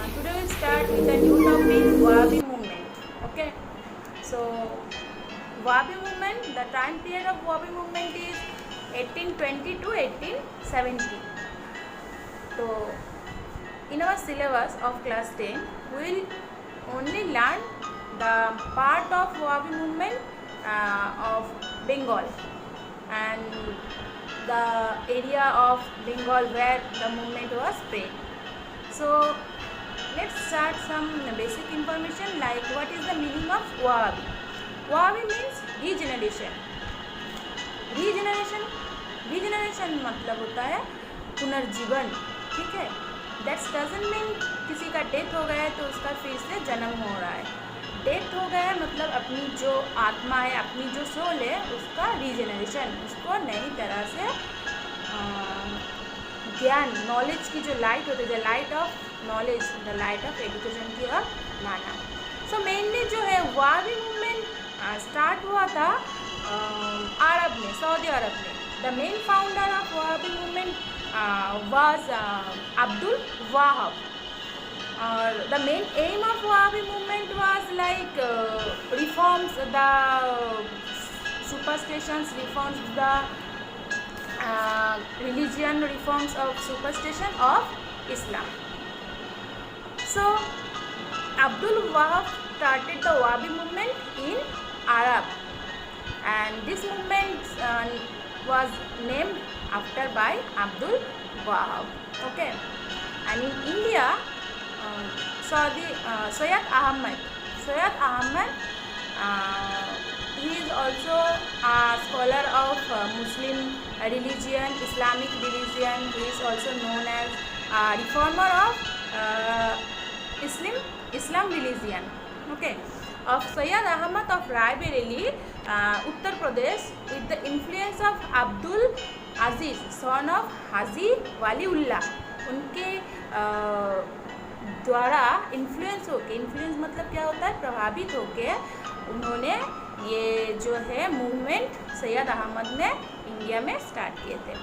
Today we'll start with a new topic, Wahhabi movement. Okay, so Wahhabi movement, the time period of Wahhabi movement is 1820 to 1870. So in our syllabus of class 10, we will only learn the part of Wahhabi movement of Bengal and the area of Bengal where the movement was spread. So let's start some basic information like what is the meaning of Wahhabi. Wahhabi means regeneration. Regeneration मतलब होता है पुनर्जीवन, ठीक है. That doesn't mean किसी का death हो गया है तो उसका फिर से जन्म हो रहा है. डेथ हो गया है मतलब अपनी जो आत्मा है, अपनी जो सोल है, उसका रीजनरेशन, उसको नई तरह से ज्ञान, नॉलेज की जो लाइट होती है, the light of knowledge, the light of education की ओर लाना. सो मेनली जो है वहाबी मूवमेंट स्टार्ट हुआ था अरब में, सऊदी अरब में. The main founder of Wahhabi movement was Abdul Wahhab. और the main aim of Wahhabi movement was like reforms the superstitions, reforms the religion, reforms of superstition of Islam. So Abdul Wahab started the Wahhabi movement in Arab, and this movement was named after by Abdul Wahab. Okay, and in India, Syed Ahmad, he is also a scholar of Muslim religion, Islamic religion. He is also known as a reformer of Islam religion. Okay, of Syed Ahmad of Raebareli, Uttar Pradesh, with the influence of Abdul Aziz, son of Haji Waliullah. उनके द्वारा influence होके, influence मतलब क्या होता है, प्रभावित होके उन्होंने ये जो है मूवमेंट सैयद अहमद ने इंडिया में स्टार्ट किए थे.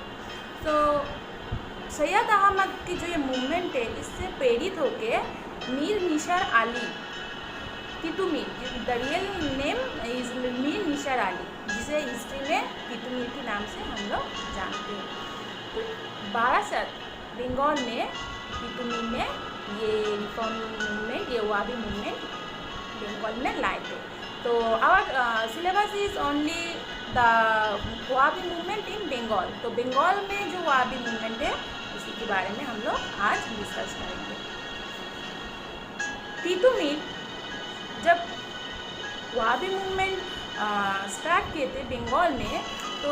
तो सैयद अहमद की जो ये मूवमेंट है, इससे प्रेरित होके Mir Nisar Ali, Titumir, the real name is Mir Nisar Ali, जिसे हिस्ट्री में तितुमीर के नाम से हम लोग जानते हैं. तो बारासत बंगाल में तितुमीर ने ये रिफॉर्म मूवमेंट, ये वहाबी मूवमेंट बंगाल में लाए थे. तो our syllabus is only the Wahabi movement in Bengal. तो बंगाल में जो वहाबी मूवमेंट है उसी के बारे में हम लोग आज डिस्कस करेंगे. तितुमीर जब वहाबी मूवमेंट स्टार्ट किए थे बंगाल में, तो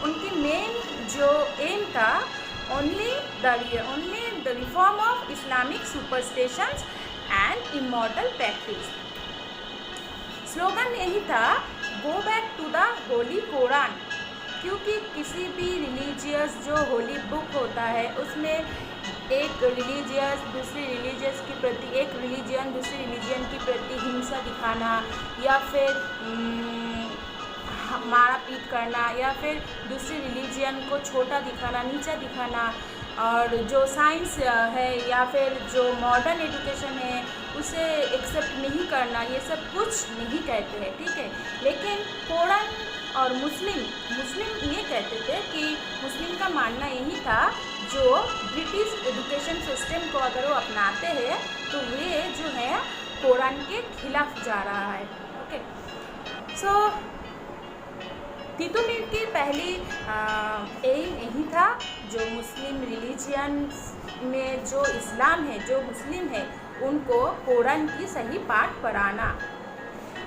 उनकी मेन जो एम था only the reform of Islamic superstitions and immortal practice. Slogan यही था, go back to the holy Quran, क्योंकि किसी भी रिलीजियस जो होली बुक होता है उसमें एक रिलीजियस दूसरी रिलीजियस के प्रति, एक रिलीजन दूसरी रिलीजन के प्रति हिंसा दिखाना या फिर मारा पीट करना या फिर दूसरी रिलीजन को छोटा दिखाना, नीचा दिखाना, और जो साइंस है या फिर जो मॉडर्न एजुकेशन है उसे एक्सेप्ट नहीं करना, ये सब कुछ नहीं कहते हैं, ठीक है. लेकिन कुरान और मुस्लिम ये कहते थे कि मुस्लिम का मानना यही था, जो ब्रिटिश एजुकेशन सिस्टम को अगर वो अपनाते हैं तो वे जो है कुरान के खिलाफ जा रहा है. ओके, सो तितुमीर की पहली एम यही था, जो मुस्लिम रिलीजियन में जो इस्लाम है, जो मुस्लिम है, उनको कुरान की सही पाठ पढ़ाना.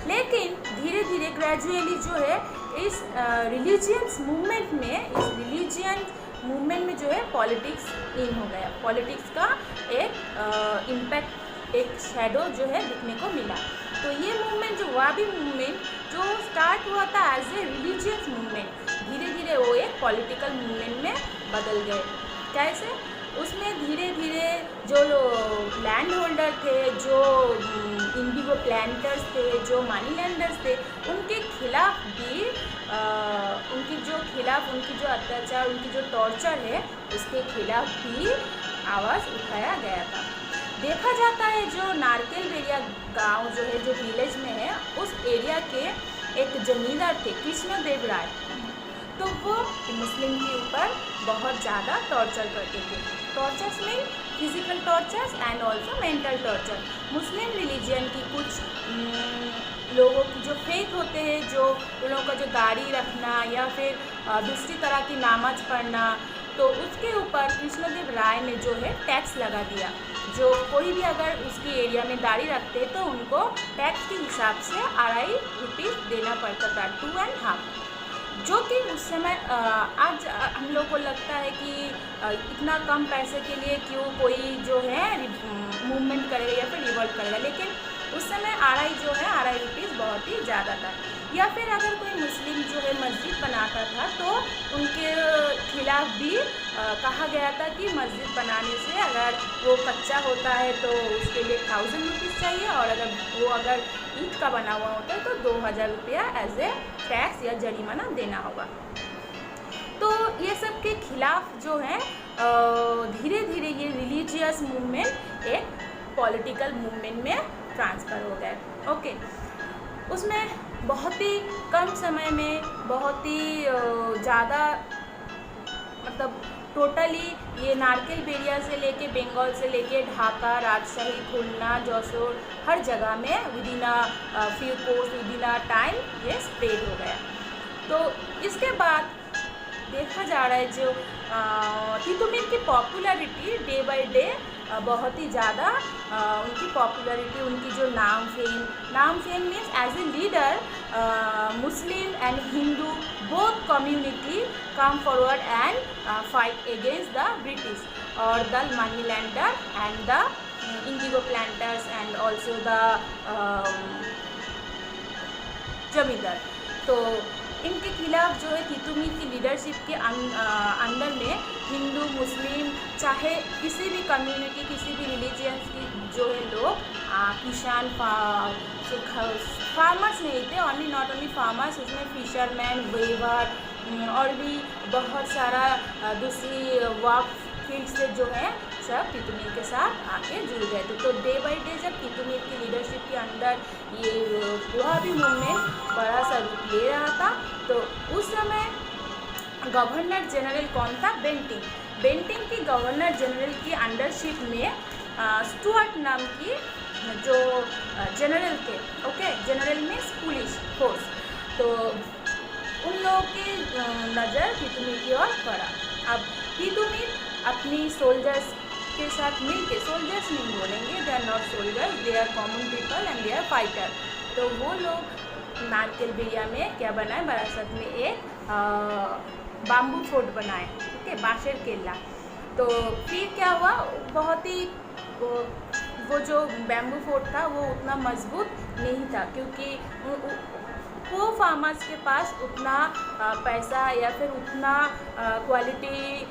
लेकिन धीरे धीरे ग्रेजुअली जो है इस रिलीजियस मूवमेंट में जो है पॉलिटिक्स इन हो गया. पॉलिटिक्स का एक इम्पैक्ट, एक शैडो जो है दिखने को मिला. तो ये मूवमेंट, जो वहाबी मूवमेंट जो स्टार्ट हुआ था एज ए रिलीजियस मूवमेंट, धीरे धीरे वो एक पॉलिटिकल मूवमेंट में बदल गए. कैसे? उसमें धीरे धीरे जो लैंड होल्डर थे, जो इंडिगो प्लांटर्स थे, जो मनी लैंडर्स थे, उनके खिलाफ भी उनकी जो अत्याचार, उनकी जो टॉर्चर है, उसके खिलाफ भी आवाज़ उठाया गया था. देखा जाता है जो नारकेल बेरिया गांव जो है, जो विलेज में है, उस एरिया के एक जमींदार थे कृष्णदेव राय। तो वो मुस्लिम के ऊपर बहुत ज़्यादा टॉर्चर करते थे। Tortures mean physical tortures and also mental torture. Muslim religion की कुछ लोगों की जो फेथ होते हैं, जो उन लोगों का जो दाढ़ी रखना या फिर दूसरी तरह की नमाज पढ़ना, तो उसके ऊपर कृष्णदेव राय ने जो है टैक्स लगा दिया। जो कोई भी अगर उसकी एरिया में दाढ़ी रखते तो उनको टैक्स के हिसाब से 2.5 रुपीज़ देना पड़ता था, 2.5, जो कि उस समय आज हम लोग को लगता है कि इतना कम पैसे के लिए क्यों कोई जो है मूवमेंट करेगा या फिर रिवोल्ट करेगा, लेकिन उस समय 2.5 जो है 2.5 रुपीज़ बहुत ही ज़्यादा था। या फिर अगर कोई मुस्लिम जो है मस्जिद बनाता था तो उनके खिलाफ भी कहा गया था कि मस्जिद बनाने से अगर वो कच्चा होता है तो उसके लिए 1000 रुपीज़ चाहिए, और अगर ईंट का बना हुआ होता है तो 2000 रुपया एज ए टैक्स या जरिमाना देना होगा। तो ये सब के खिलाफ जो है धीरे धीरे ये रिलीजियस मूवमेंट एक पॉलिटिकल मूवमेंट में ट्रांसफ़र हो गए। ओके, उसमें बहुत ही कम समय में बहुत ही ज़्यादा, मतलब टोटली ये नारकेल बेरिया से लेके बंगाल से लेके ढाका, राजशाही, खुलना, जौसर, हर जगह में within a few course within a time ये स्प्रेड हो गया। तो इसके बाद देखा जा रहा है जो तितुमीर की पॉपुलैरिटी डे बाय डे बहुत ही ज़्यादा उनकी पॉपुलैरिटी, उनकी जो नाम fame means as a leader Muslim and Hindu both community come forward and fight against the British और the money lender and the indigo planters and also the zamindar. तो इनके खिलाफ जो है तितुमीर की लीडरशिप के अंदर में हिंदू मुस्लिम चाहे किसी भी कम्युनिटी, किसी भी रिलीजियंस की जो है लोग, किसान, फार्मर्स नहीं थे, नॉट ओनली फार्मर्स, उसमें फिशरमैन, वेवर और भी बहुत सारा दूसरी वर्क फील्ड से जो है सब तितुमीर के साथ आके जुड़ गए थे। तो डे बाय डे जब तितुमीर की लीडरशिप के अंदर ये वहाबी मूवमेंट बड़ा सा रूप ले रहा था, तो उस समय गवर्नर जनरल कौन था? बेंटिंग की गवर्नर जनरल की अंडरशिप में स्टुअर्ट नाम की जो जनरल थे, okay, general means police force, तो उन लोगों की नज़र तितुमीर की ओर पड़ा। अब तितुमीर अपनी सोल्जर्स के साथ मिलके, सोल्जर्स नहीं बोलेंगे, they are not soldiers, they are common people and they are fighter, तो वो लोग नारकेल बेरिया में क्या बनाए, बरासत में एक बाम्बू फोर्ट बनाए, ओके, बांशेर केला। तो फिर क्या हुआ, बहुत ही वो जो बैम्बू फोर्ट था वो उतना मजबूत नहीं था, क्योंकि वो फार्मर्स के पास उतना पैसा या फिर उतना क्वालिटी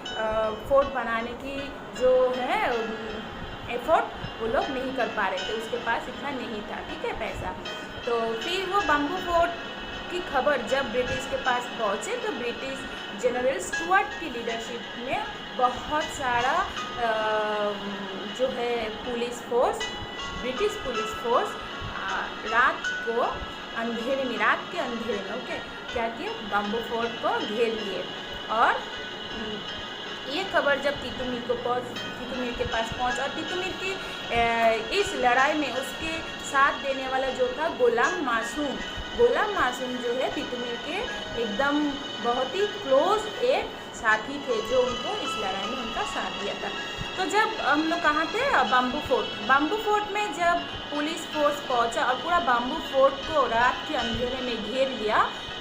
फोर्ट बनाने की जो है एफर्ट वो लोग नहीं कर पा रहे थे, उसके पास इतना नहीं था, ठीक है, पैसा। तो फिर वो बाम्बू फोर्ट की खबर जब ब्रिटिश के पास पहुँचे तो ब्रिटिश जनरल स्टुअर्ट की लीडरशिप में बहुत सारा जो है police force, British police force रात के अंधेरे में ओके क्या किए, बाम्बू फोर्ट को घेर लिए। और ये खबर जब तितुमीर के पास पहुंचा, और तितुमीर की इस लड़ाई में उसके साथ देने वाला जो था गुलाम मासूम जो है तितुमीर के एकदम बहुत ही क्लोज एक साथी थे, जो उनको इस लड़ाई में उनका साथ दिया था। तो जब हम लोग कहाँ थे, बाम्बू फोर्ट में जब पुलिस फोर्स पहुंचा और पूरा बाम्बू फोर्ट को रात के अंधेरे में घेर लिया,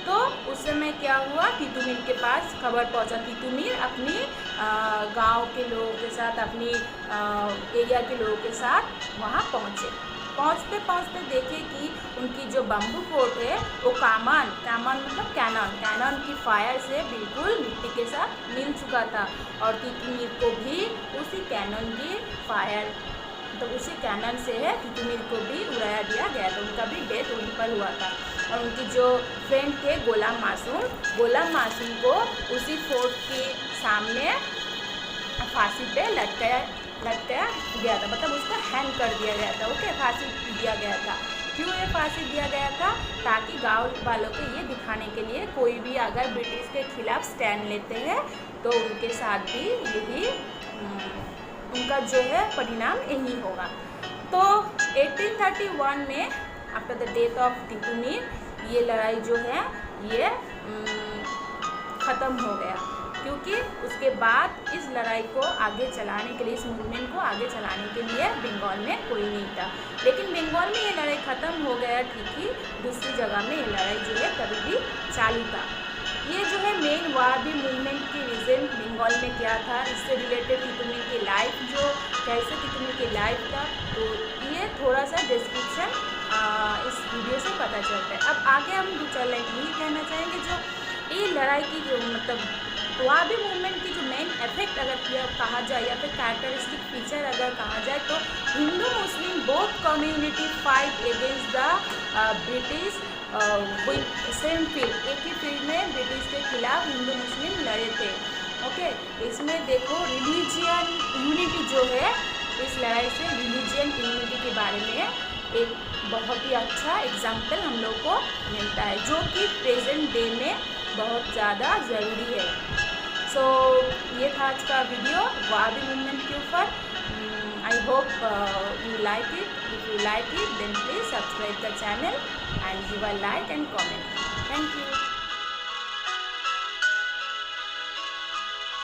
तो उस समय क्या हुआ, तितुमीर के पास खबर पहुंचा। तितुमीर अपनी गांव के लोगों के साथ, अपनी एरिया के लोगों के साथ वहां पहुंचते देखे कि उनकी जो बाम्बू फोर्ट है वो कामान मतलब कैनन की फायर से बिल्कुल मिट्टी के साथ मिल चुका था, और तितुमीर को भी उसी कैनन की फायर, तो उसी कैनन से है तितुमीर को भी उड़ाया दिया गया था, उनका भी डेथ वहीं पर हुआ था। और उनकी जो फ्रेंड थे गुलाम मासूम को उसी फोर्ट के सामने फांसी पे लटकाया गया था, मतलब उसको हैंग कर दिया गया था। ओके, फांसी दिया गया था। क्यों ये फांसी दिया गया था? ताकि गांव वालों को ये दिखाने के लिए कोई भी अगर ब्रिटिश के खिलाफ स्टैंड लेते हैं तो उनके साथ भी यही उनका जो है परिणाम यही होगा। तो 1831 में after the death of Titu Mir ये लड़ाई जो है ये ख़त्म हो गया, क्योंकि उसके बाद इस लड़ाई को आगे चलाने के लिए, इस मूवमेंट को आगे चलाने के लिए बंगाल में कोई नहीं था। लेकिन बंगाल में ये लड़ाई ख़त्म हो गया, ठीक ही दूसरी जगह में ये लड़ाई जो है कभी भी चालू था। ये जो है मेन वाबी मूवमेंट की रीज़न बंगाल में क्या था, इससे रिलेटेड टीटू मीर की लाइफ जो कैसे टीटू मीर की लाइफ था, तो ये थोड़ा सा डिस्क्रिप्शन इस वीडियो से पता चलता है। अब आगे हम दो चार लाइन यही कहना चाहेंगे, जो ये लड़ाई की जो मतलब वाबी मूवमेंट की जो मेन इफेक्ट अगर कहा जाए या फिर कैरेक्टरिस्टिक फीचर अगर कहा जाए, तो Hindu Muslim both community fight against the British with same field, एक ही फील्ड में ब्रिटिश के खिलाफ हिंदू मुस्लिम लड़े थे। ओके, इसमें देखो रिलीजियन यूनिटी जो है, इस लड़ाई से रिलीजियन यूनिटी के बारे में एक बहुत ही अच्छा एग्जाम्पल हम लोग को मिलता है, जो कि प्रेजेंट डे में बहुत ज़्यादा ज़रूरी है। सो ये था आज का वीडियो वाबी मूवमेंट के ऊपर। I hope you like it. If you like it, then please subscribe the channel and give a like and comment. Thank you.